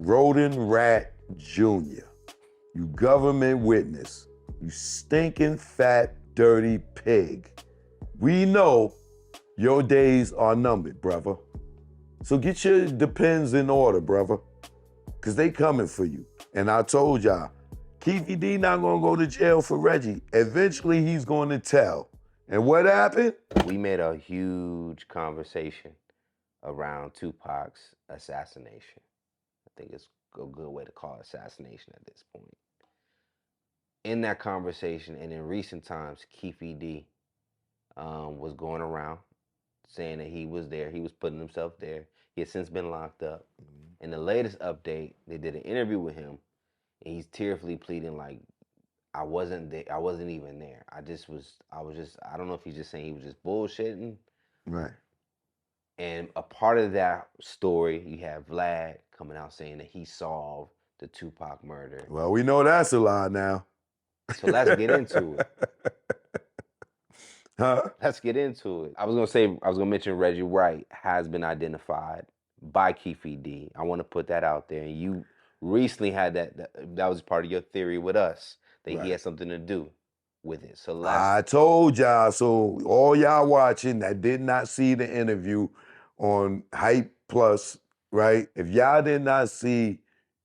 Roden Rat Jr., you government witness, you stinking fat, dirty pig. We know your days are numbered, brother. So get your depends in order, brother, because they coming for you. And I told y'all, Keefe D not gonna go to jail for Reggie. Eventually, he's going to tell. And what happened? We made a huge conversation around Tupac's assassination. I think it's a good way to call it assassination at this point. In that conversation, and in recent times, Keefe D was going around saying that he was there. He was putting himself there. He had since been locked up. In the latest update, they did an interview with him, and he's tearfully pleading like, I wasn't there. I wasn't even there. I don't know if he's just saying he was just bullshitting. Right. And a part of that story, you have Vlad coming out saying that he solved the Tupac murder. Well, we know that's a lie now. So let's get into it. Huh? Let's get into it. I was gonna mention Reggie Wright has been identified by Keefe D. I want to put that out there. And you recently had that was part of your theory with us that Right. he had something to do with it. So I told y'all, so all y'all watching that did not see the interview on Hype Plus, right? If y'all did not see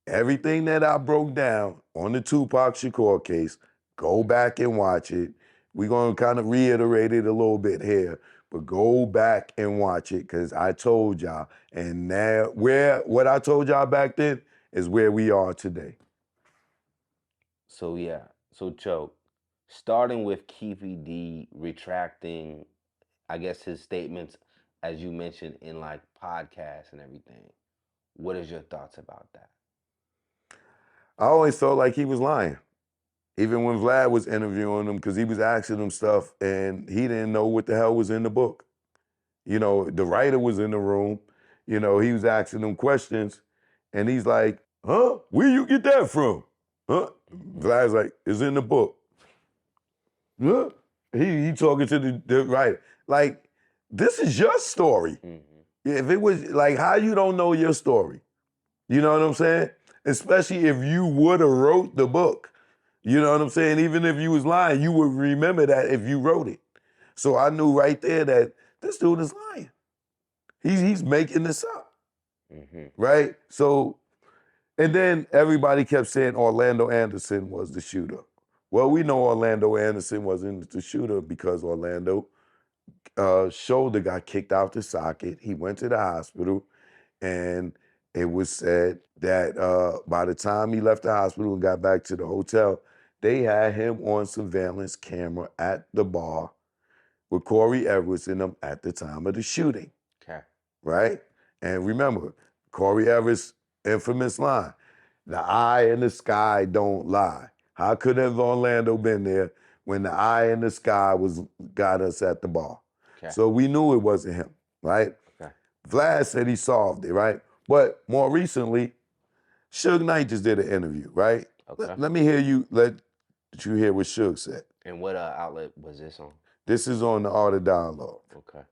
everything that I broke down on the Tupac Shakur case, go back and watch it. We're going to kind of reiterate it a little bit here, but go back and watch it because I told y'all. And now, what I told y'all back then is where we are today. So Choke, starting with Keefe D retracting, I guess, his statements, as you mentioned, in like podcasts and everything. What is your thoughts about that? I always felt like he was lying. Even when Vlad was interviewing him, because he was asking him stuff and he didn't know what the hell was in the book. You know, the writer was in the room, you know, he was asking him questions and he's like, huh? Where you get that from? Huh? Vlad's like, it's in the book. Huh? He talking to the writer. Like, this is your story. If it was like, how you don't know your story? You know what I'm saying? Especially if you would have wrote the book. You know what I'm saying? Even if you was lying, you would remember that if you wrote it. So I knew right there that this dude is lying. He's making this up. Right? So, and then everybody kept saying Orlando Anderson was the shooter. Well, we know Orlando Anderson wasn't the shooter because Orlando shoulder got kicked out the socket. He went to the hospital, and it was said that by the time he left the hospital and got back to the hotel, they had him on surveillance camera at the bar with Corey Everett in them at the time of the shooting. Okay. Right? And remember, Corey Everett's infamous line, the eye in the sky don't lie. How could have Orlando been there when the eye in the sky got us at the bar? Okay. So we knew it wasn't him, right? Okay. Vlad said he solved it, right? But more recently, Suge Knight just did an interview, right? Okay. Let me hear you, let you hear what Suge said. And what outlet was this on? This is on the Art of Dialogue. Okay.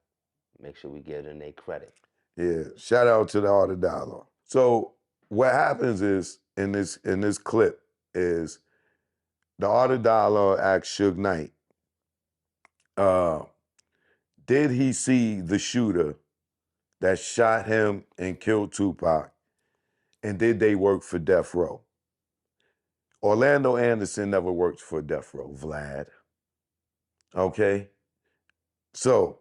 Make sure we give them their credit. Yeah, shout out to the Art of Dialogue. So what happens is, in this clip, is the Art of Dialogue asked Suge Knight, did he see the shooter that shot him and killed Tupac? And did they work for Death Row? Orlando Anderson never worked for Death Row, Vlad. Okay? So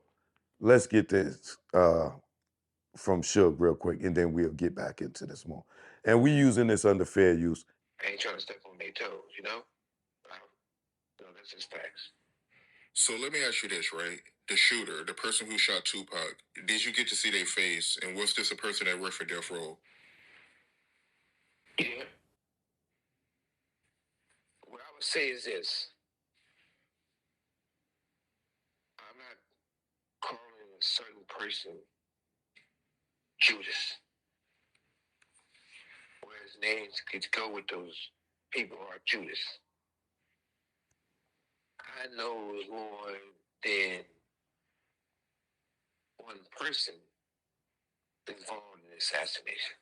let's get this from Suge real quick, and then we'll get back into this more. And we using this under fair use. I ain't trying to step on their toes, you know? No, that's just facts. So let me ask you this, right? The shooter, the person who shot Tupac, did you get to see their face? And was this a person that worked for Death Row? Yeah. What I would say is this. I'm not calling a certain person Judas. Whereas names could go with those people are Judas. I know it was more than one person involved in the assassination.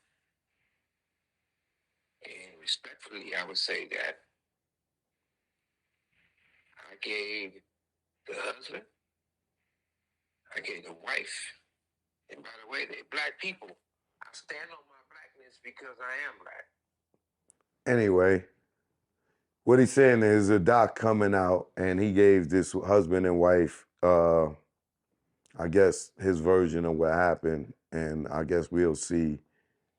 respectfully, I would say that I gave the husband, I gave the wife, and by the way, they're black people. I stand on my blackness because I am black. Anyway, what he's saying is a doc coming out, and he gave this husband and wife, I guess, his version of what happened, and I guess we'll see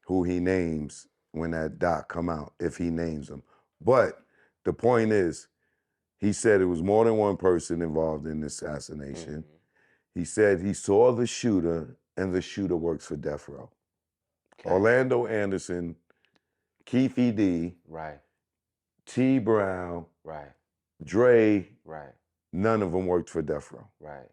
who he names when that doc come out, if he names them. But the point is, he said it was more than one person involved in the assassination. He said he saw the shooter, and the shooter works for Death Row. Okay. Orlando Anderson, Keefe D, Right. T. Brown, Right. Dre, Right. none of them worked for Death Row. Right.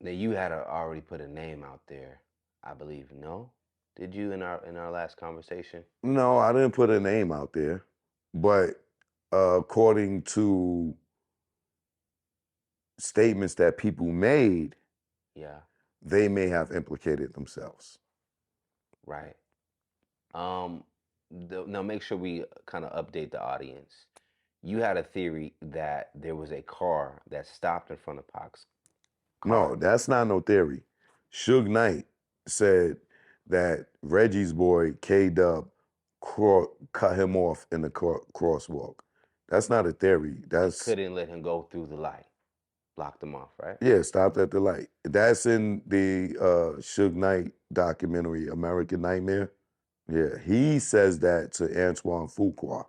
Now you had already put a name out there, I believe. No, did you in our last conversation? No, I didn't put a name out there, but according to statements that people made, Yeah. they may have implicated themselves. Right. Now make sure we kind of update the audience. You had a theory that there was a car that stopped in front of Pac's car. No, that's not no theory. Suge Knight said that Reggie's boy, K-Dub, cut him off in the crosswalk. That's not a theory. That's Couldn't let him go through the light. Blocked him off, right? yeah, stopped at the light. That's in the Suge Knight documentary, American Nightmare. Yeah, he says that to Antoine Fuqua,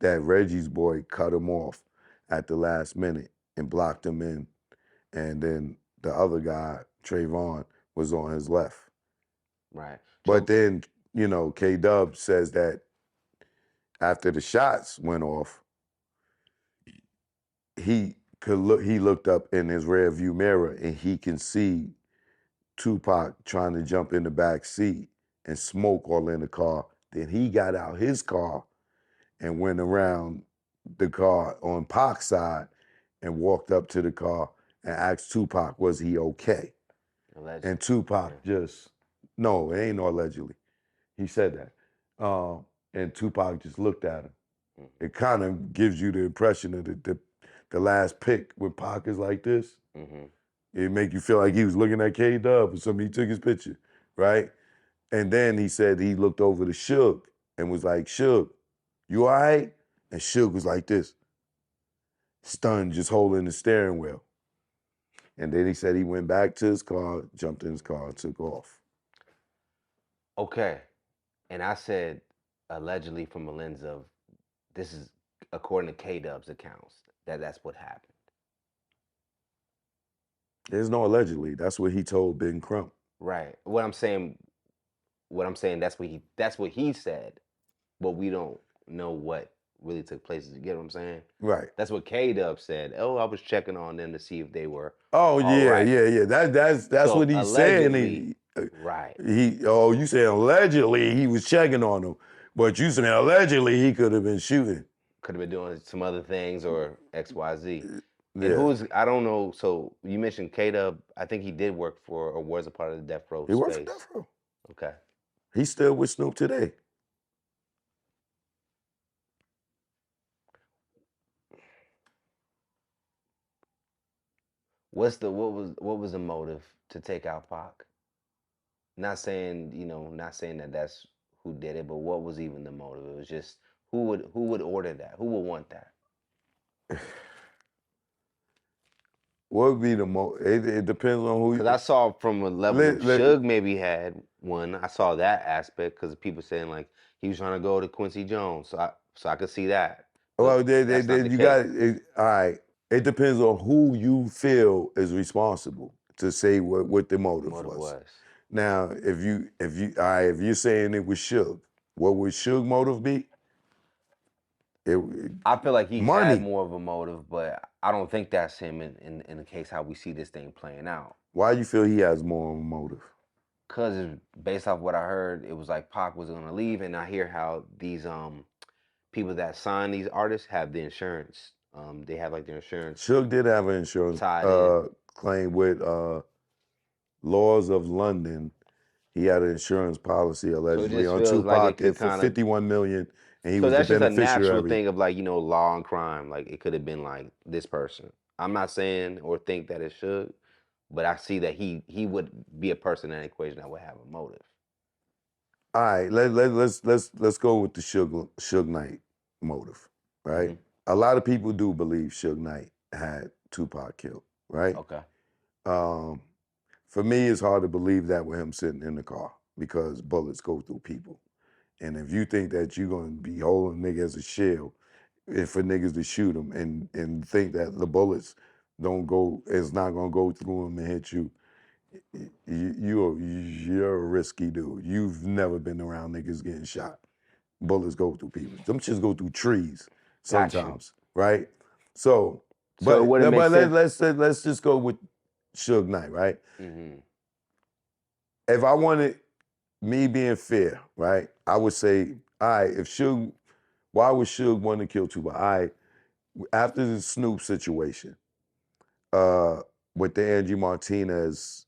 that Reggie's boy cut him off at the last minute and blocked him in. And then the other guy, Trayvon, was on his left. Right. But then, you know, K-Dub says that after the shots went off, he looked up in his rear view mirror and he can see Tupac trying to jump in the back seat and smoke all in the car. Then he got out his car and went around the car on Pac's side and walked up to the car and asked Tupac, was he okay? Allegedly. And Tupac no, it ain't no allegedly. He said that. And Tupac just looked at him. It kind of gives you the impression of the last pick when Pac is like this. It make you feel like he was looking at K-Dub or somebody took his picture, right? And then he said he looked over to Suge and was like, Suge, you all right? And Suge was like this, stunned, just holding the steering wheel. And then he said he went back to his car, jumped in his car, and took off. Okay. And I said allegedly from a lens of this is according to K-Dub's accounts, that's what happened. There's no allegedly. That's what he told Ben Crump. Right. What I'm saying, that's what he said, but we don't know what really took place. You get what I'm saying? Right. That's what K-Dub said. Oh, I was checking on them to see if they were. Oh yeah, right. yeah. That's So, what he's saying. Right. You saying allegedly he was checking on him, but you saying allegedly he could have been shooting. Could have been doing some other things or XYZ. Yeah. And I don't know. So you mentioned K-Dub. I think he did work for or was a part of the Death Row space. He worked for Death Row. Okay. He's still with Snoop today. What was the motive to take out Pac? Not saying that that's who did it, but what was even the motive? It was just who would order that? Who would want that? What would be the most? It depends on who. Because I saw from a level Suge maybe had one. I saw that aspect because people saying like he was trying to go to Quincy Jones, so I could see that. Well, you got it. All right. It depends on who you feel is responsible to say what the motive was. Now, if you're saying it was Suge, what would Suge motive be? I feel like he money. had more of a motive, but I don't think that's him in the case how we see this thing playing out. Why do you feel he has more of a motive? Because based off what I heard, it was like Pac was going to leave, and I hear how these people that sign these artists have the insurance. They have like their insurance. Suge did have an insurance claim with Laws of London. He had an insurance policy allegedly on Tupac for $51 million, and he So was the that's just a natural beneficiary. thing of like, law and crime. Like it could have been like this person. I'm not saying or think that it should, but I see that he would be a person in that equation that would have a motive. All right, let's go with the Suge Knight motive, right? Mhm. A lot of people do believe Suge Knight had Tupac killed, right? Okay. Um, for me, it's hard to believe that with him sitting in the car because bullets go through people. And if you think that you're gonna be holding a nigga as a shield for niggas to shoot him and think that the bullets don't go, it's not gonna go through him and hit you, you're a risky dude. You've never been around niggas getting shot. Bullets go through people. Them shits go through trees Got you. sometimes, right? So, So it wouldn't make sense. let's just go with Suge Knight, right? Mhm. If I wanted me being fair, right, I would say, all right, if Suge, why would Suge want to kill Tupac? All right, after the Snoop situation, uh, with the Angie Martinez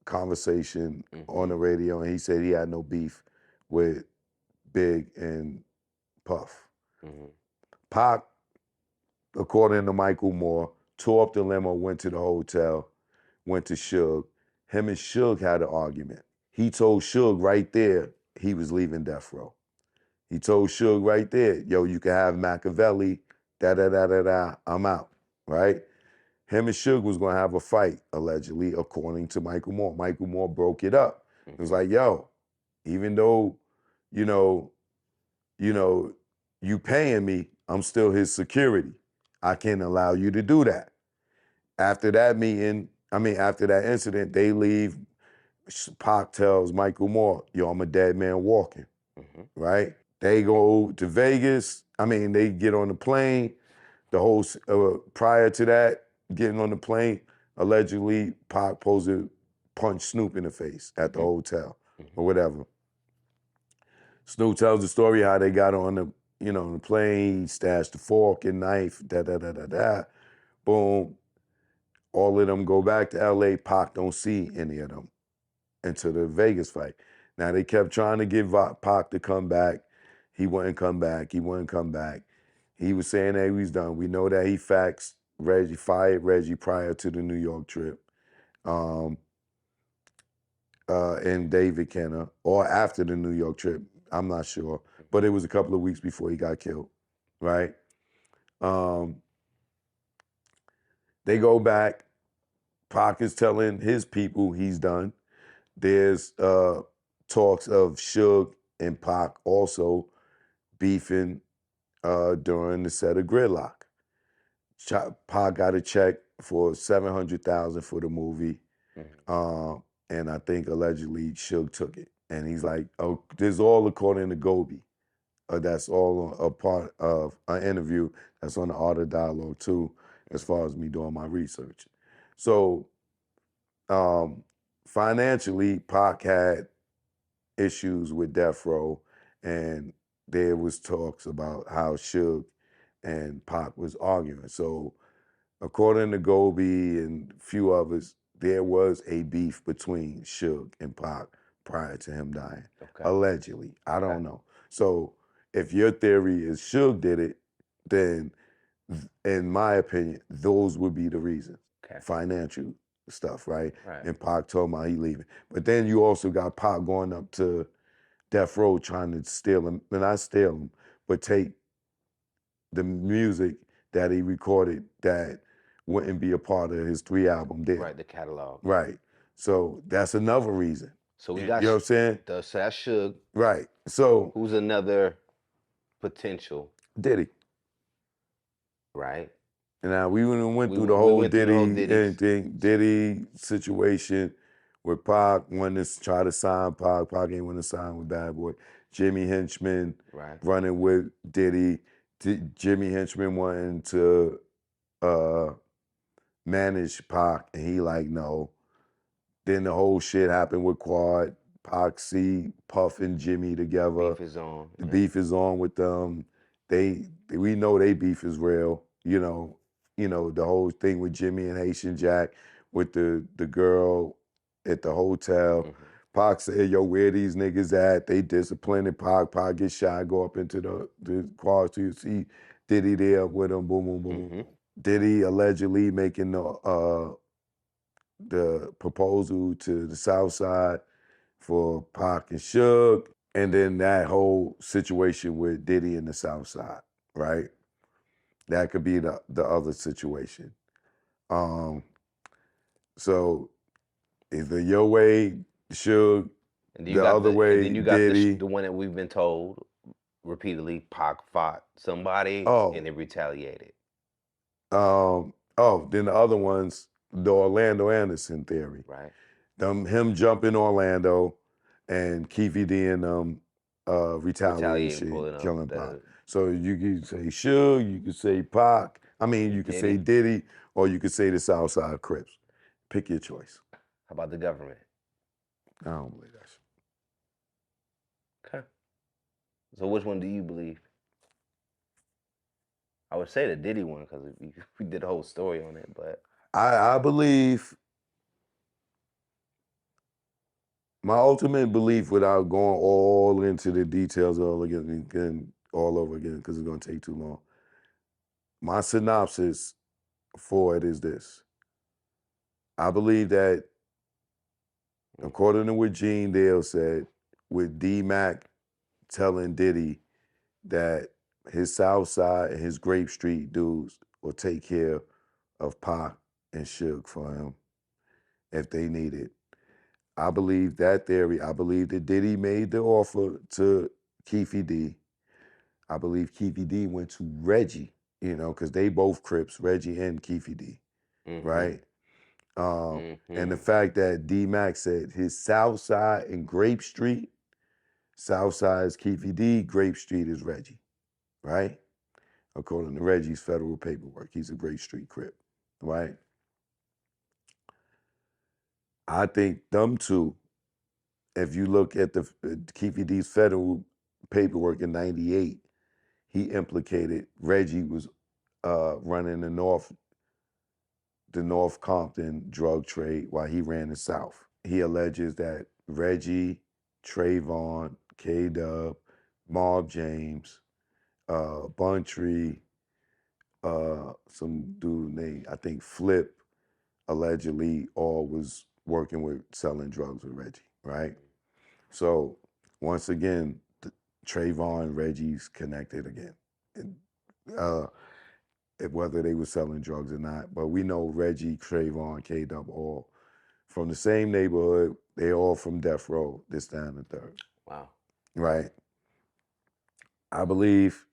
conversation on the Mhm. radio, and he said he had no beef with Big and Puff. Mhm. Pac, according to Michael Moore, tore up the limo, went to the hotel, went to Suge. Him and Suge had an argument. He told Suge right there he was leaving Death Row. He told Suge right there, yo, you can have Machiavelli, da, I'm out, right? Him and Suge was gonna have a fight, allegedly, according to Michael Moore. Michael Moore broke it up. It was Mhm. like, yo, even though, you know, you know, you paying me, I'm still his security. I can't allow you to do that. After that meeting, after that incident, they leave. Pac tells Michael Moore, yo, I'm a dead man walking, Mhm. right? They go to Vegas. They get on the plane. The whole, prior to that, getting on the plane, allegedly, Pac supposed to punch Snoop in the face at the Mhm. hotel or Mhm. whatever. Snoop tells the story how they got on the plane, stashed the fork and knife, da. Boom. All of them go back to LA. Pac don't see any of them until the Vegas fight. Now they kept trying to get Pac to come back. He wouldn't come back. He wouldn't come back. He was saying that he was done. We know that he faxed Reggie, fired Reggie prior to the New York trip. And David Kenner, or after the New York trip. I'm not sure. But it was a couple of weeks before he got killed, right? Um, they go back. Pac is telling his people he's done. There's talks of Suge and Pac also beefing during the set of Gridlock. Pac got a check for $700,000 for the movie. Mhm. And I think allegedly Suge took it. And he's like, oh, this is all according to Gobi. That's all a part of an interview that's on the Art of Dialogue too, as far as me doing my research. So um, financially, Pac had issues with Death Row, and there was talks about how Suge and Pac was arguing. So according to Gobi and a few others, there was a beef between Suge and Pac prior to him dying. Okay. Allegedly. I don't Okay. know. So if your theory is Suge did it, then in my opinion, those would be the reasons. Okay. Financial stuff, right? Right. And Pac told him he leaving. But then you also got Pac going up to Death Row trying to steal him, and not steal him, but take the music that he recorded that wouldn't be a part of his 3-album deal. Right. The catalog. Right. So that's another reason. So we You got know what I'm saying? so that's Suge. Right. So Who's another potential? Diddy. Right. And now we went through the We whole went through the whole Diddy situation with Pac wanting to try to sign Pac. Pac ain't want to sign with Bad Boy. Jimmy Henchman Right. running with Diddy. Jimmy Henchman wanting to manage Pac, and he like, no. Then the whole shit happened with Quad. Pac see Puff and Jimmy together. Beef is on. The beef is on with them. We know they beef is real. The whole thing with Jimmy and Haitian Jack with the girl at the hotel. Mhm. Pac said, yo, where these niggas at? They disciplining Pac. Pac get shot, go up into the quad. So you see Diddy there with him, boom, boom, boom, boom, boom. Diddy allegedly making the proposal to the South Side for Pac and Suge, and then that whole situation with Diddy and the South Side, right? That could be the other situation. So either your way, Suge, And you the got other the and way, then you got Diddy. the one that we've been told repeatedly. Pac fought somebody and they retaliated. Then the other one's the Orlando Anderson theory. Right. Him jumping Orlando and Keefe D and Retaliating, retaliation, pulling up killing Pac. the. So you could say Suge, you could say Pac. I mean, you could say Diddy, or you could say the Southside Crips. Pick your choice. How about the government? I don't believe that shit. Okay. So which one do you believe? I would say the Diddy one because we did a whole story on it, but I believe my ultimate belief, without going all into the details all over again, because it's going to take too long. My synopsis for it is this. I believe that, according to what Gene Dale said, with D-Mac telling Diddy that his Southside and his Grape Street dudes will take care of Pac and Suge for him if they need it. I believe that theory. I believe that Diddy made the offer to Keefe D. I believe Keefe D went to Reggie, because they both Crips, Reggie and Keefe D, right? And the fact that D-Mac said his South Side and Grape Street, South Side is Keefe D, Grape Street is Reggie, right? According to Reggie's federal paperwork, he's a Grape Street Crip, right? I think them two, if you look at the Keefe D's federal paperwork in '98, he implicated Reggie was running the North Compton drug trade while he ran the South. He alleges that Reggie, Trayvon, K-Dub, Mob James, Buntree, some dude named, I think, Flip, allegedly all was working with selling drugs with Reggie, right? So once again, Trayvon and Reggie's connected again. Whether they were selling drugs or not. But we know Reggie, Trayvon, K-Dub, all from the same neighborhood. They all from Death Row, this, that, and the third. wow. Right? I believe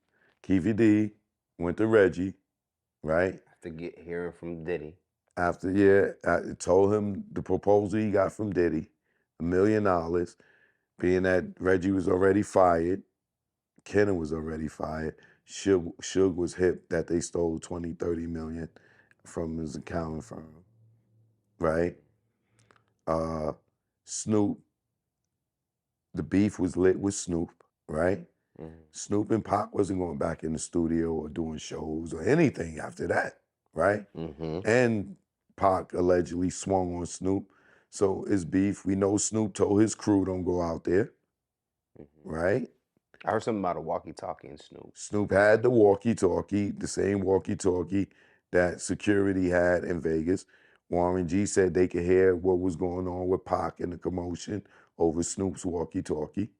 Keefe D went to Reggie, right? After hearing from Diddy. After, I told him the proposal he got from Diddy, $1 million, being that Reggie was already fired, Kenner was already fired, Suge was hip that they stole 20, 30 million from his accounting firm, right? Snoop, the beef was lit with Snoop, right? Snoop and Pac wasn't going back in the studio or doing shows or anything after that, right? And Pac allegedly swung on Snoop. So it's beef. We know Snoop told his crew don't go out there, right? I heard something about a walkie-talkie in Snoop. Snoop had the walkie-talkie, the same walkie-talkie that security had in Vegas. Warren G said they could hear what was going on with Pac and the commotion over Snoop's walkie-talkie,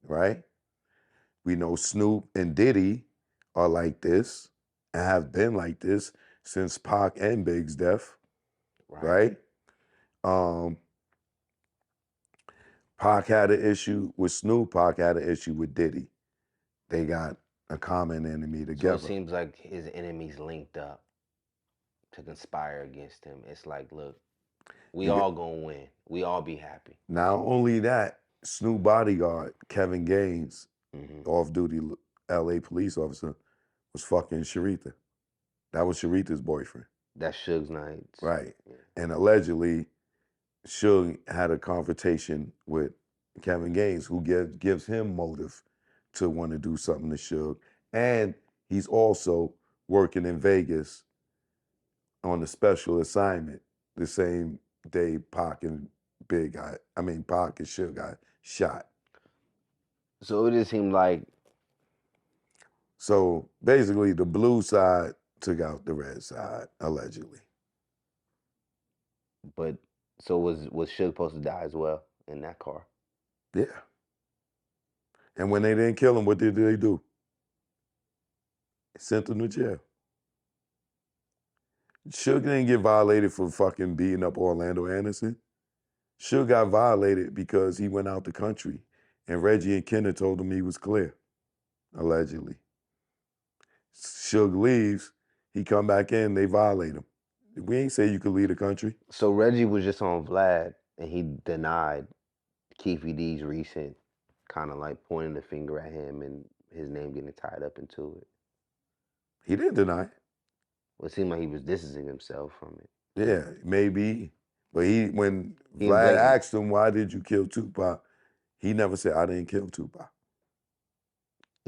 right? We know Snoop and Diddy are like this and have been like this since Pac and Big's death, right? Pac had an issue with Snoop, Pac had an issue with Diddy. They got a common enemy together. So it seems like his enemies linked up to conspire against him. It's like, look, we all gonna win. We all be happy. Not only that, Snoop bodyguard, Kevin Gaines, off-duty LA police officer, was fucking Sharitha. That was Sharitha's boyfriend. That's Suge's Knight's. Right. Yeah. And allegedly, Suge had a confrontation with Kevin Gaines, who gives him motive to want to do something to Suge. And he's also working in Vegas on a special assignment the same day Pac and Pac and Suge got shot. So it just seemed like, So basically, the blue side took out the red side, allegedly. but so was Suge supposed to die as well in that car? Yeah. And when they didn't kill him, what did they do? Sent him to jail. Suge didn't get violated for fucking beating up Orlando Anderson. Suge got violated because he went out the country and Reggie and Kenner told him he was clear, allegedly. Suge leaves, he come back in, they violate him. We ain't say you could leave the country. So Reggie was just on Vlad, and he denied Keefe D's recent kind of like pointing the finger at him and his name getting tied up into it. He didn't deny it. Well, it seemed like he was distancing himself from it. Yeah, maybe. But when He Vlad blatant. asked him, why did you kill Tupac? He never said, I didn't kill Tupac.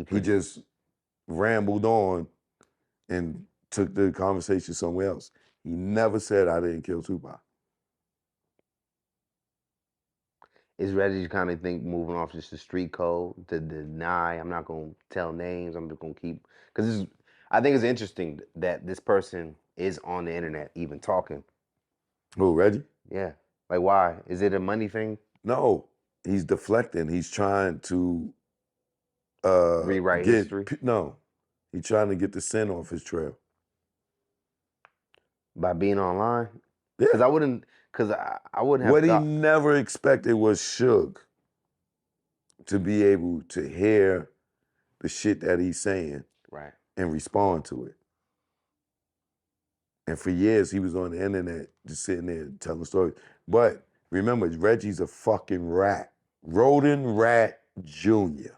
He just rambled on and took the conversation somewhere else. He never said, I didn't kill Tupac. Is Reggie kind of think moving off just the street code to deny? I'm not gonna tell names. I'm just gonna keep, because I think it's interesting that this person is on the internet even talking. Who, Reggie? Yeah, like why? Is it a money thing? No, he's deflecting. He's trying to Rewrite history? No, he's trying to get the sin off his trail. By being online? Yeah. Because I wouldn't have What thought. he never expected was Suge to be able to hear the shit that he's saying Right. and respond to it. And for years, he was on the internet just sitting there telling stories. But remember, Reggie's a fucking rat. Rodent Rat Jr.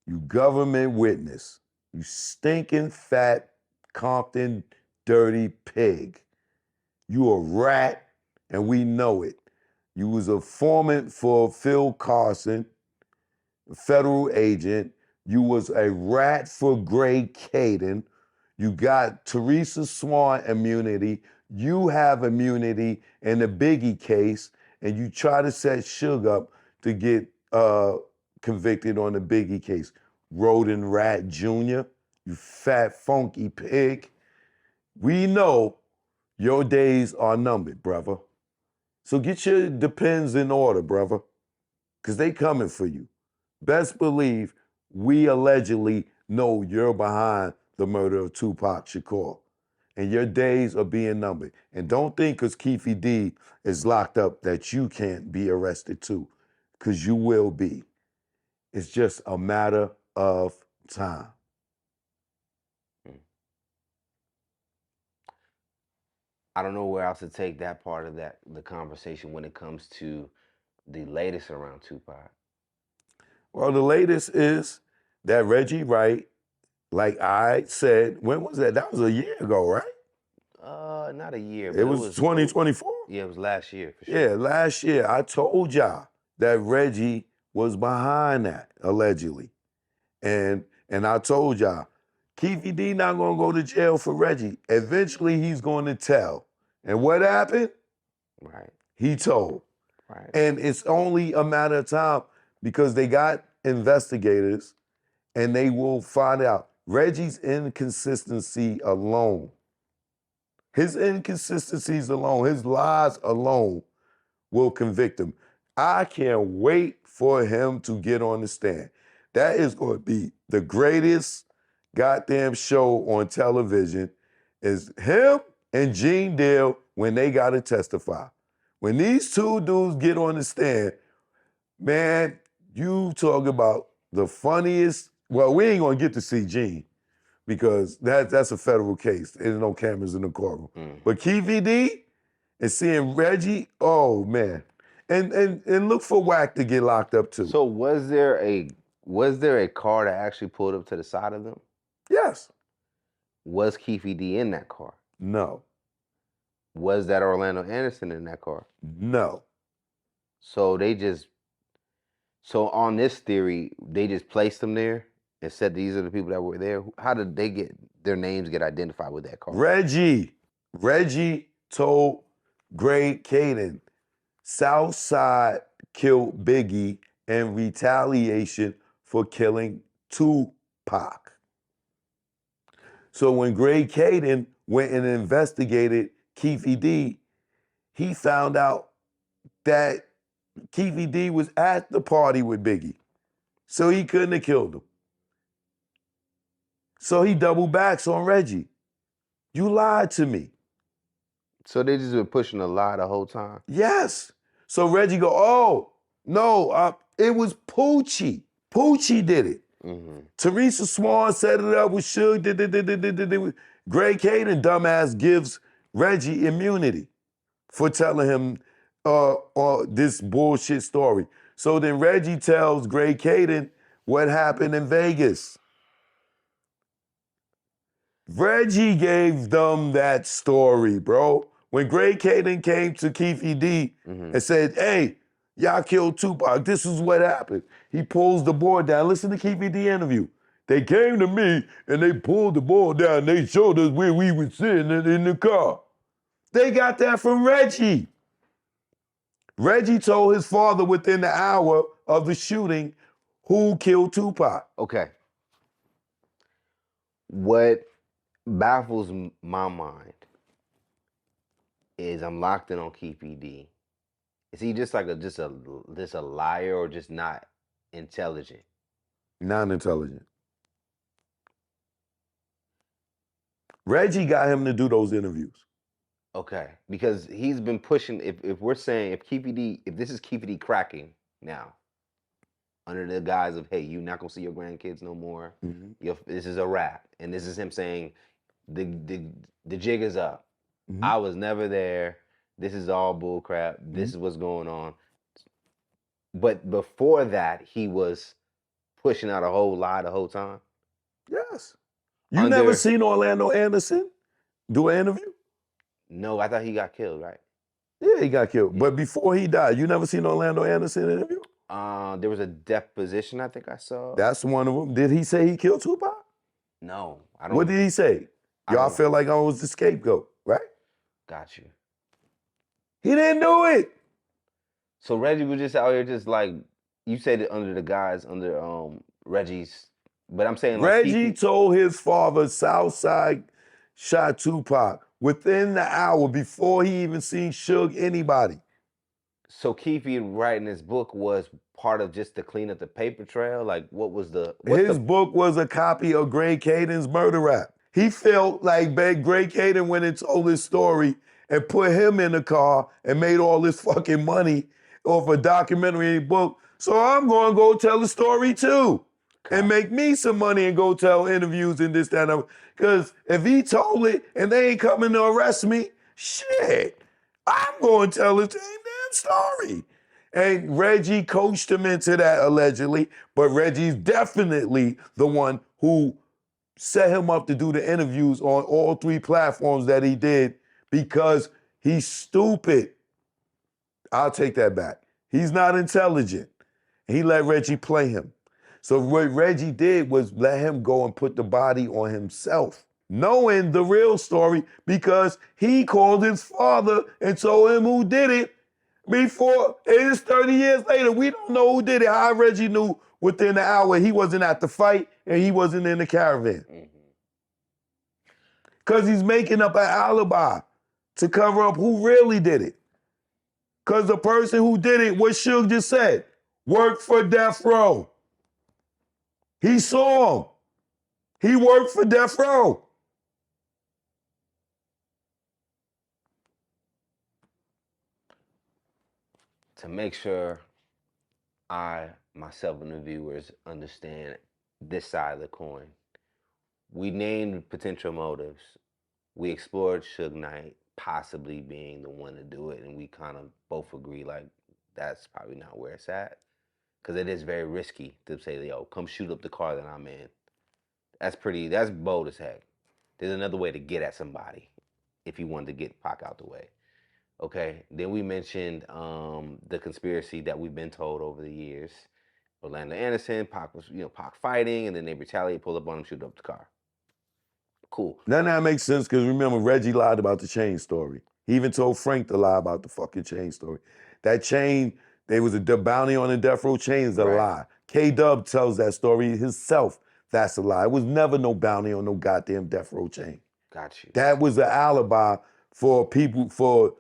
You government witness. You stinking fat Compton dirty pig. You a rat, and we know it. You was a foreman for Phil Carson, a federal agent. You was a rat for Gray Caden. You got Teresa Swan immunity. You have immunity in the Biggie case, and you try to set Suge up to get convicted on the Biggie case. Rodent Rat Jr., you fat funky pig. We know your days are numbered, brother. So get your depends in order, brother, because they coming for you. Best believe we allegedly know you're behind the murder of Tupac Shakur. And your days are being numbered. And don't think because Keefe D is locked up that you can't be arrested too, because you will be. It's just a matter of time. I don't know where else to take that part of the conversation when it comes to the latest around Tupac. Well, the latest is that Reggie Wright, like I said, when was that? That was a year ago, right? Not a year. But It was 2024? Yeah, it was last year for sure. Yeah, last year. I told y'all that Reggie was behind that, allegedly. And I told y'all, Keefe D not gonna go to jail for Reggie. Eventually he's going to tell. And what happened? Right. He told. Right. And it's only a matter of time because they got investigators and they will find out. Reggie's inconsistency alone, his inconsistencies alone, his lies alone will convict him. I can't wait for him to get on the stand. That is going to be the greatest goddamn show on television is him and Gene Deal when they got to testify. When these two dudes get on the stand, man, you talk about the funniest. Well, we ain't going to get to see Gene because that's a federal case. There's no cameras in the courtroom. But Keefe D and seeing Reggie, oh, man. And look for Wack to get locked up too. So was there a car that actually pulled up to the side of them? Yes. Was Keefe D in that car? No. Was that Orlando Anderson in that car? No. So on this theory, they just placed them there and said these are the people that were there. How did they get their names get identified with that car? Reggie told Gray Caden, Southside killed Biggie in retaliation for killing Tupac. So when Greg Caden went and investigated Keefe D, he found out that Keefe D was at the party with Biggie. So he couldn't have killed him. So he double backs on Reggie. You lied to me. So they just been pushing a lie the whole time. Yes. So Reggie go, oh, no, it was Poochie. Poochie did it. Mm-hmm. Teresa Swan set it up with Suge. Greg Caden, dumbass, gives Reggie immunity for telling him this bullshit story. So then Reggie tells Greg Caden what happened in Vegas. Reggie gave them that story, bro. When Greg Caden came to Keefe D and said, hey, y'all killed Tupac, this is what happened. He pulls the board down. Listen to Keefe D interview. They came to me and they pulled the board down. They showed us where we were sitting in the car. They got that from Reggie. Reggie told his father within the hour of the shooting who killed Tupac. Okay. What baffles my mind is I'm locked in on Keefe D. Is he just like a liar or just not intelligent? Non-intelligent. Reggie got him to do those interviews. Okay, because he's been pushing. If we're saying if this is Keefe D cracking now, under the guise of hey, you're not gonna see your grandkids no more. This is a wrap, and this is him saying the jig is up. I was never there. This is all bull crap. This is what's going on. But before that, he was pushing out a whole lie the whole time. Yes. You never seen Orlando Anderson do an interview? No, I thought he got killed, right? Yeah, he got killed. Yeah. But before he died, you never seen Orlando Anderson interview? There was a deposition I think I saw. That's one of them. Did he say he killed Tupac? No, I don't. What did he say? Y'all feel like I was the scapegoat, right? Got you. He didn't do it. So Reggie was just out here just like, you said it under the guise, under Reggie's, but I'm saying like Reggie told his father Southside shot Tupac within the hour before he even seen Suge anybody. So Keefe writing this book was part of just to clean up the paper trail? Like what was the... His book was a copy of Greg Caden's murder rap. He felt like Greg Caden went and told his story and put him in the car and made all this fucking money off a documentary book. So I'm going to go tell the story too. And make me some money and go tell interviews and this, that, and because if he told it and they ain't coming to arrest me, shit, I'm going to tell the same damn story. And Reggie coached him into that allegedly, but Reggie's definitely the one who set him up to do the interviews on all three platforms that he did because he's stupid. I'll take that back. He's not intelligent. He let Reggie play him. So what Reggie did was let him go and put the body on himself, knowing the real story because he called his father and told him who did it before. It is 30 years later. We don't know who did it. How Reggie knew within the hour he wasn't at the fight and he wasn't in the caravan. Because he's making up an alibi to cover up who really did it. Because the person who did it, what Suge just said, worked for Death Row. He saw him. He worked for Death Row. To make sure I, myself, and the viewers understand this side of the coin, we named potential motives. We explored Suge Knight possibly being the one to do it, and we kind of both agree like that's probably not where it's at. Because it is very risky to say, yo, come shoot up the car that I'm in. That's bold as heck. There's another way to get at somebody if you wanted to get Pac out the way. Okay, then we mentioned the conspiracy that we've been told over the years. Orlando Anderson, Pac was, Pac fighting, and then they retaliate, pull up on him, shoot up the car. Cool. None of that makes sense because remember, Reggie lied about the chain story. He even told Frank to lie about the fucking chain story. That chain, there was a bounty on the death row chain is a Right. lie. K-Dub tells that story himself. That's a lie. It was never no bounty on no goddamn death row chain. Got you. That was an alibi for people, for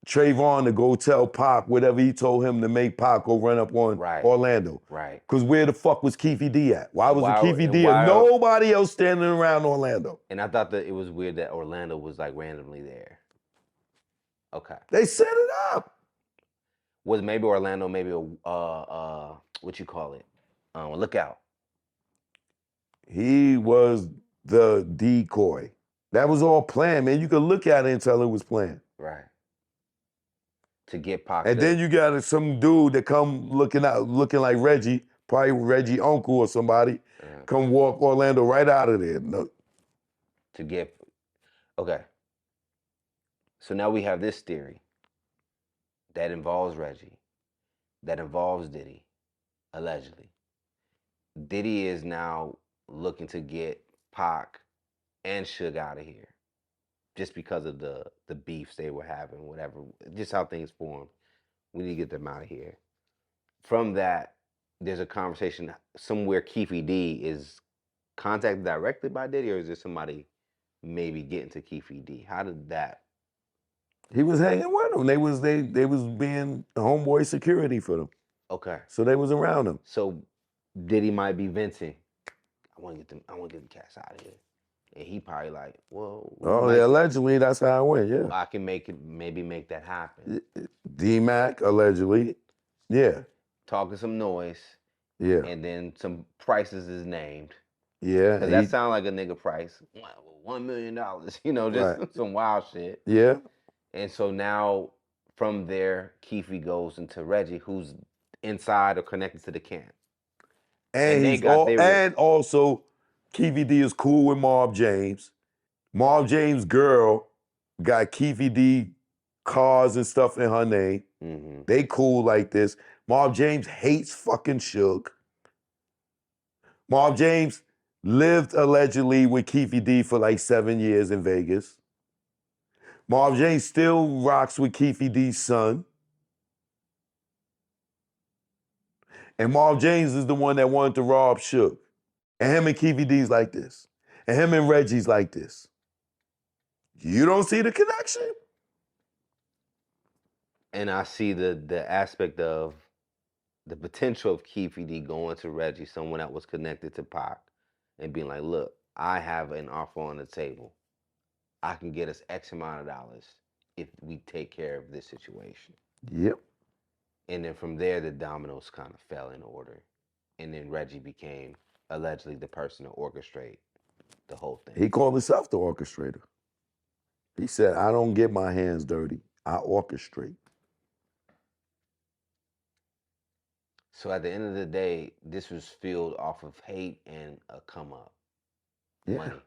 Trayvon to go tell Pac whatever he told him to make Pac go run up on Right. Orlando. Right. Because where the fuck was Keefe D at? Why was the Keefe and D why- at? Nobody else standing around Orlando. And I thought that it was weird that Orlando was like randomly there. Okay. They set it up. Was maybe Orlando, maybe a what you call it? A lookout. He was the decoy. That was all planned, man. You could look at it and tell it was planned. Right. To get Pac. And then you got some dude that come looking like Reggie, probably Reggie uncle or somebody, come walk Orlando right out of there. No. To get, okay. So now we have this theory that involves Reggie, that involves Diddy, allegedly. Diddy is now looking to get Pac and Suge out of here, just because of the beefs they were having, whatever, just how things formed. We need to get them out of here. From that, there's a conversation somewhere Keefe D is contacted directly by Diddy, or is there somebody maybe getting to Keefe D? How did that? He was hanging with them. They was being homeboy security for them. Okay. So they was around him. So Diddy might be venting. I want to get them cats out of here. And he probably like, well, Yeah, allegedly that's how it went, yeah. I can make that happen. D-Mac, allegedly, yeah. Talking some noise. Yeah. And then some prices is named. Yeah. Because that sound like a nigga price. $1 million, you know, just right. some wild shit. Yeah. And so now from there, Keefe goes into Reggie, who's inside or connected to the camp. And also, Keefe D is cool with Mob James. Mob James' girl got Keefe D cars and stuff in her name. Mm-hmm. They cool like this. Mob James hates fucking Suge. Mob James lived allegedly with Keefe D for like 7 years in Vegas. Mob James still rocks with Keefe D's son. And Mob James is the one that wanted to rob Suge. And him and Keefe D's like this. And him and Reggie's like this. You don't see the connection? And I see the aspect of the potential of Keefe D going to Reggie, someone that was connected to Pac, and being like, look, I have an offer on the table. I can get us X amount of dollars if we take care of this situation. Yep. And then from there, the dominoes kind of fell in order. And then Reggie became allegedly the person to orchestrate the whole thing. He called himself the orchestrator. He said, I don't get my hands dirty. I orchestrate. So at the end of the day, this was fueled off of hate and a come up. Yeah. Money.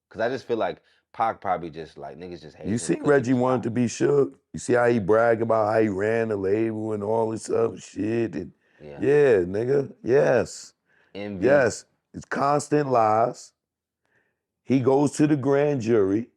Because I just feel like Pac probably just like niggas just hate him. You see Reggie wanted to be Suge? You see how he bragged about how he ran the label and all this other shit? And yeah, nigga, yes. Envy. Yes, it's constant lies. He goes to the grand jury,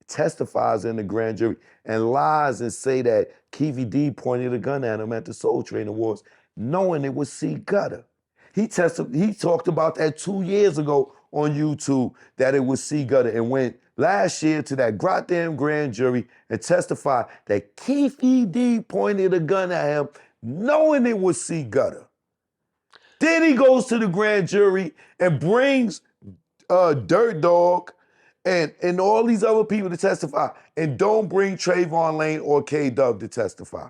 testifies in the grand jury, and lies and say that Keefe D pointed a gun at him at the Soul Train Awards, knowing it was C. Gutter. He talked about that 2 years ago on YouTube, that it was C. Gutter, and went last year to that goddamn grand jury and testified that Keefe D pointed a gun at him, knowing it was C. Gutter. Then he goes to the grand jury and brings Dirt Dog and all these other people to testify, and don't bring Trayvon Lane or K-Dub to testify.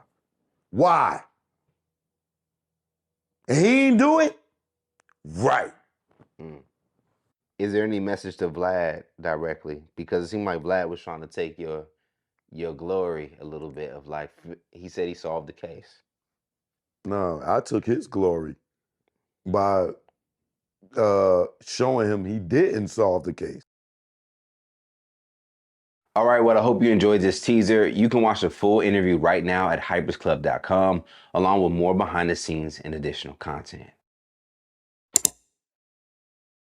Why? And he ain't do it? Right. Is there any message to Vlad directly? Because it seemed like Vlad was trying to take your glory a little bit of like, he said he solved the case. No, I took his glory by showing him he didn't solve the case. All right, well, I hope you enjoyed this teaser. You can watch the full interview right now at hypersclub.com, along with more behind the scenes and additional content.